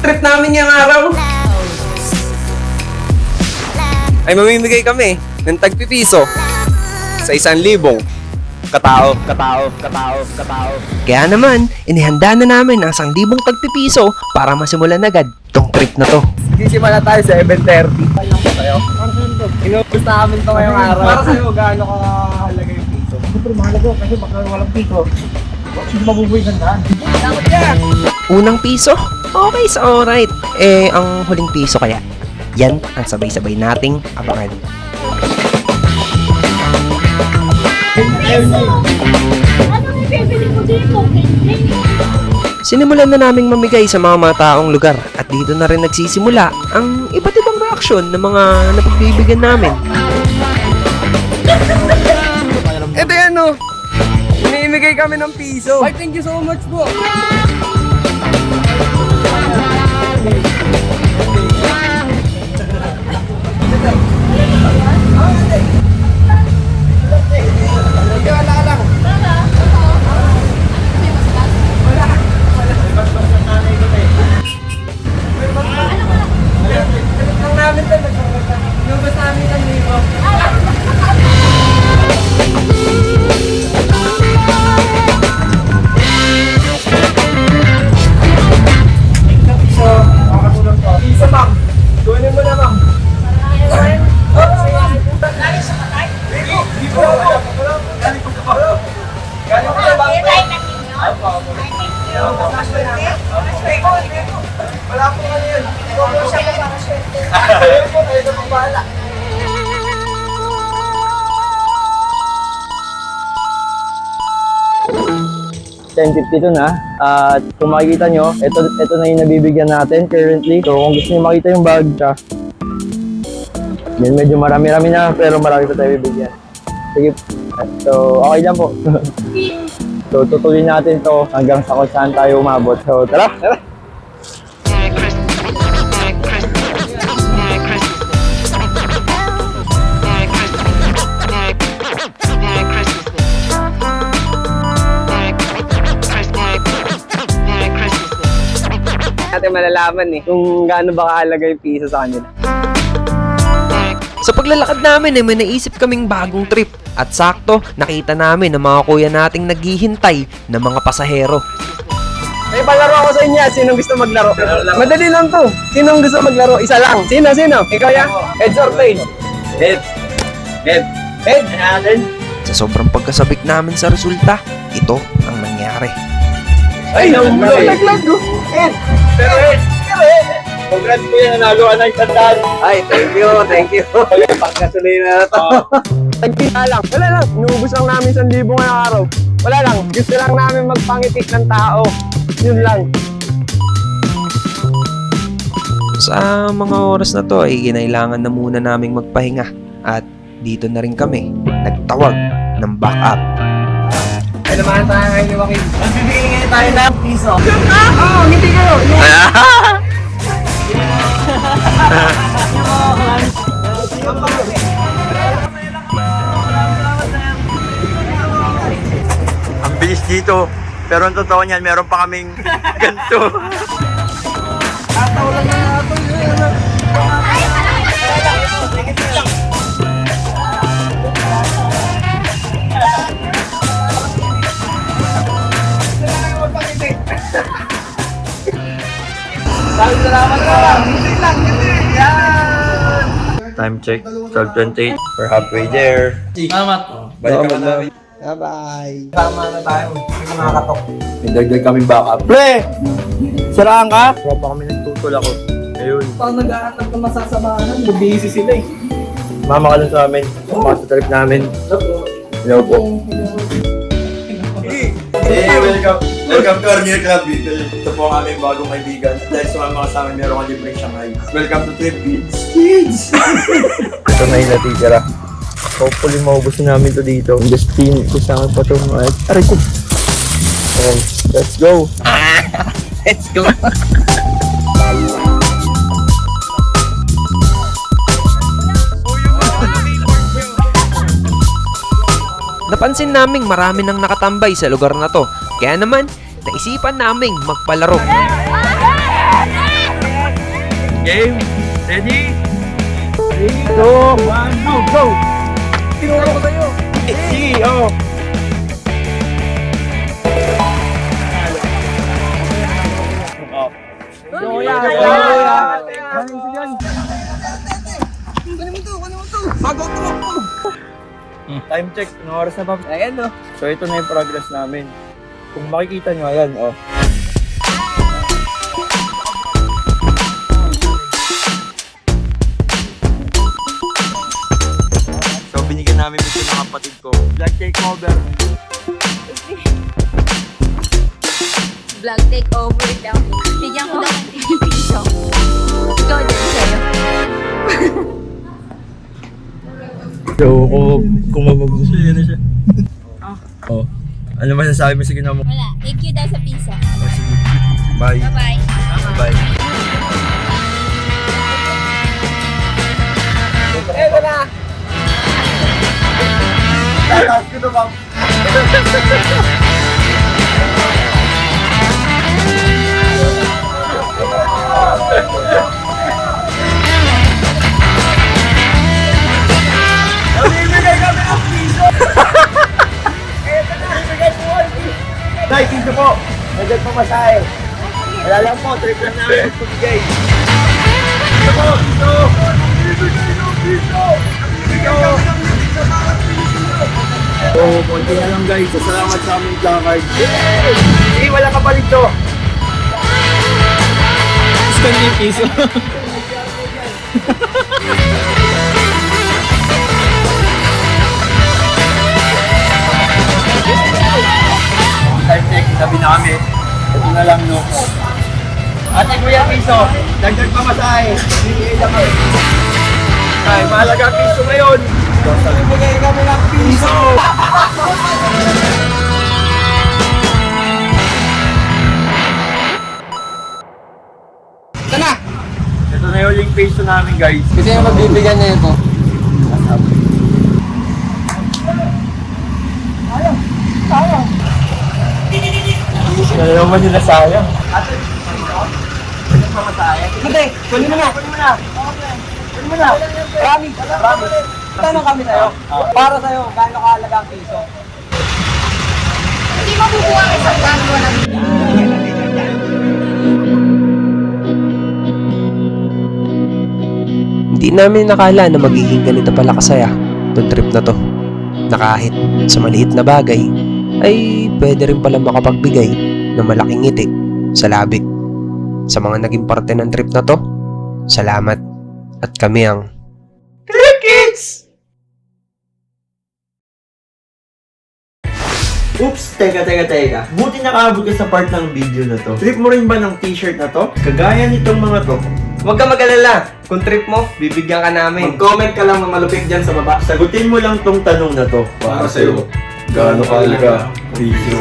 trip namin yung araw. Ay mamimigay kami ng tagpipiso sa 1,000 katao. Kaya naman, inihanda na namin ang 1,000 tagpipiso para masimulan agad tong trip na to. Sisimula tayo sa 7:30. Ano po kayo? Inubos namin to ngayong araw. Para sa'yo, gaano ka halaga yung piso? Siyempre, mahalaga kasi baka walang piso. Hindi mabubuhay sandaan. Unang piso? Okay, so alright. Ang huling piso kaya? Yan ang sabay-sabay nating abangan. Anong ibibili mo dito? Sinimulan na naming mamigay sa mga taong lugar at dito na rin nagsisimula ang iba't ibang reaksyon ng mga napagbibigyan namin. Ito yan o. Inimigay kami ng piso. Ay, thank you so much po. Wala po nga yun. Ayun po, kayo na pong bahala. $10.50 to na. At kung makikita nyo, ito na yung nabibigyan natin currently. So kung gusto nyo makita yung bag siya, yun medyo marami-rami na, pero marami pa tayo bibigyan. Sige. So okay lang po. So tutuloy natin to hanggang sa kung saan tayo umabot. So tara! Merry Christmas. Merry Christmas. Merry Christmas. Merry Christmas. Merry Christmas. Merry Christmas. Merry Christmas. Natin malalaman kung gaano ba kahalaga yung piso sa kanila. Sa paglalakad namin may naisip kaming bagong trip at sakto nakita namin ang mga kuya nating naghihintay ng mga pasahero. May palaro ako sa inyo. Sinong gusto maglaro? Madali lang to. Sinong gusto maglaro? Isa lang. Sino? Ikaw yan? Heads or tails? Head. Head. Head? Natin. Sa sobrang pagkasabik namin sa resulta, ito ang nangyari. Ay, naglag. Head. Pero head. Congrats po yan, nanalo ka ng tandaan. Ay, thank you. Okay, pagkasulay na to. Tagpila lang. Wala lang. Inuubos lang namin 1,000 ngayong araw. Wala lang. Gusto lang namin magpangitik ng tao. Yun lang. Sa mga oras na to ay kinailangan na muna naming magpahinga at dito na rin kami nagtawag ng backup. Ay, naman tayo ngayon ni Joaquin. Magbibigay ngayon tayo ng piso. Oo, ngiti kayo. Ang bilis dito. Pero ang totoo niyan, meron pa kaming ganito. Time check, 12:28. We're halfway there. Salamat po. Balik naman namin. Bye-bye. Tama na tayo. Hindi makakatok. May dagdag kaming backup. Pre! Saraan ka? Tropa kami nagtutol ako. Ayun. Pag naghahanap ng masasamahan, busy sila eh. Mama ka lang sa amin. Mama sa trip namin. Hello po. Hey, welcome. Welcome to our new club. Ito po ang aming bagong kaibigan. Dahil sumama ka sa amin, meron kang libreng Shanghai. Welcome to Trip Kids! Ito na yung natitira. Hopefully maubos na namin to dito. Justin, kasama pa ito mga aray ko. Let's go! Let's go. Napansin naming marami nang nakatambay sa lugar na to. Kaya naman, naisipan naming magpalaro. Game? Ready? 3, 2, 1, go! Tinuro ko sa'yo! Sige, oh! Time check, anong oras na ba? Ayan, no? So, ito na yung progress namin. Kung makikita nyo, ayan, oh. So, binigyan namin ito ng kapatid ko. Black cake cover. Vlog take over daw. Bigyan ko ng 50 piso. Ikaw din sa'yo. So, kung magugusto yun na siya. Oh. Ano masasabi mo sa ginawa mo? Wala. Thank you daw sa piso. Oh, sige. Bye. Bye-bye. Bye. Eto na! Tataas ko na, ma'am. Namimigay kami ng piso! Eto na! Namimigay po ang piso! Nay, piso po! Nagdag pa masahe. Wala lang po, trip lang namin magbibigay. Piso po! Piso! Namimigay ng piso! Namimigay kami ng piso bawat piso! So, konti na lang guys. Salamat sa aming placard. Yay! Wala ka pa dito! Time check, sabi na kami. Ito na lang, no? Ate Kuya Piso, dagdag pa masahe. Bibigay lang kami. Ay, mahalaga ang piso ngayon. Bibigay kami ng piso! Ito na! Ito na yung link piso namin, guys. Kasi yung mabibigyan niya ito. Nalalaman nila sayang. Hindi! Kunin mo na! Kunin mo na! Kunin mo na! Promise! Promise! Tanong kami sa'yo. Para sa'yo, gaano kahalaga ang piso? Hindi mabubuha ang isang gano'n ng Hindi namin nakala na magiging ganito pala kasaya itong trip na to. Na kahit sa maliit na bagay, ay pwede rin pala makapagbigay ng malaking ngiti sa labi. Sa mga naging parte ng trip na to, salamat at kami ang Oops! Teka. Buti nakaabot ka sa part ng video na to. Trip mo rin ba ng t-shirt na to? Kagaya nitong mga to. Huwag ka mag-alala. Kung trip mo, bibigyan ka namin. Mag-comment ka lang na malupit dyan sa baba. Sagutin mo lang tong tanong na to. Para sa'yo, gaano kahalaga? Video.